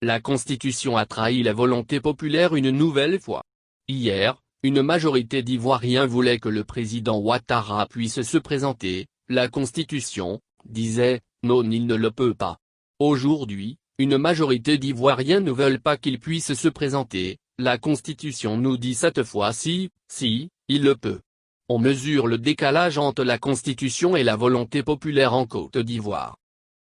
La Constitution a trahi la volonté populaire une nouvelle fois. Hier, une majorité d'Ivoiriens voulait que le président Ouattara puisse se présenter. La Constitution disait, non, il ne le peut pas. Aujourd'hui, une majorité d'Ivoiriens ne veulent pas qu'il puisse se présenter. La Constitution nous dit cette fois-ci, si, il le peut. On mesure le décalage entre la Constitution et la volonté populaire en Côte d'Ivoire.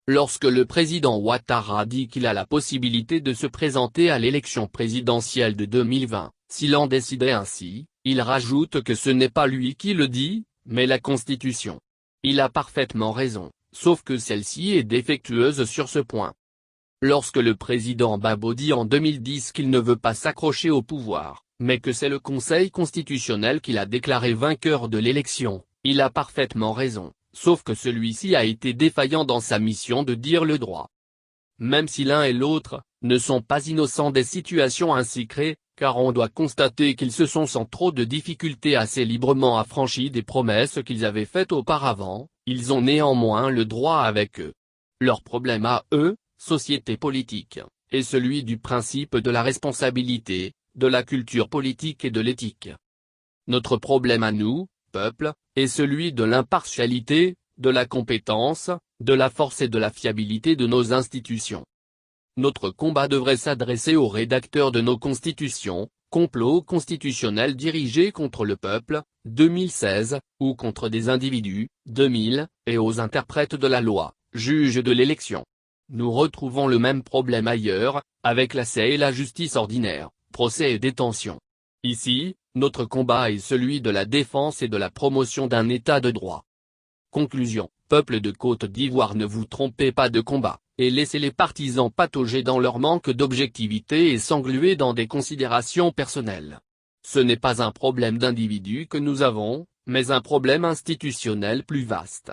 Lorsque le président Ouattara dit qu'il a la possibilité de se présenter à l'élection présidentielle de 2020, s'il en décidait ainsi, il rajoute que ce n'est pas lui qui le dit, mais la Constitution. Il a parfaitement raison, sauf que celle-ci est défectueuse sur ce point. Lorsque le président Gbagbo dit en 2010 qu'il ne veut pas s'accrocher au pouvoir, mais que c'est le Conseil constitutionnel qui l'a déclaré vainqueur de l'élection, il a parfaitement raison, sauf que celui-ci a été défaillant dans sa mission de dire le droit. Même si l'un et l'autre ne sont pas innocents des situations ainsi créées, car on doit constater qu'ils se sont sans trop de difficultés assez librement affranchis des promesses qu'ils avaient faites auparavant, ils ont néanmoins le droit avec eux. Leur problème à eux, société politique, est celui du principe de la responsabilité, de la culture politique et de l'éthique. Notre problème à nous, peuple, est celui de l'impartialité, de la compétence, de la force et de la fiabilité de nos institutions. Notre combat devrait s'adresser aux rédacteurs de nos constitutions, complot constitutionnel dirigé contre le peuple, 2016, ou contre des individus, 2000, et aux interprètes de la loi, juges de l'élection. Nous retrouvons le même problème ailleurs, avec la CEI et la justice ordinaire, procès et détention. Ici, notre combat est celui de la défense et de la promotion d'un état de droit. Conclusion, peuple de Côte d'Ivoire, ne vous trompez pas de combat, et laissez les partisans patauger dans leur manque d'objectivité et s'engluer dans des considérations personnelles. Ce n'est pas un problème d'individus que nous avons, mais un problème institutionnel plus vaste.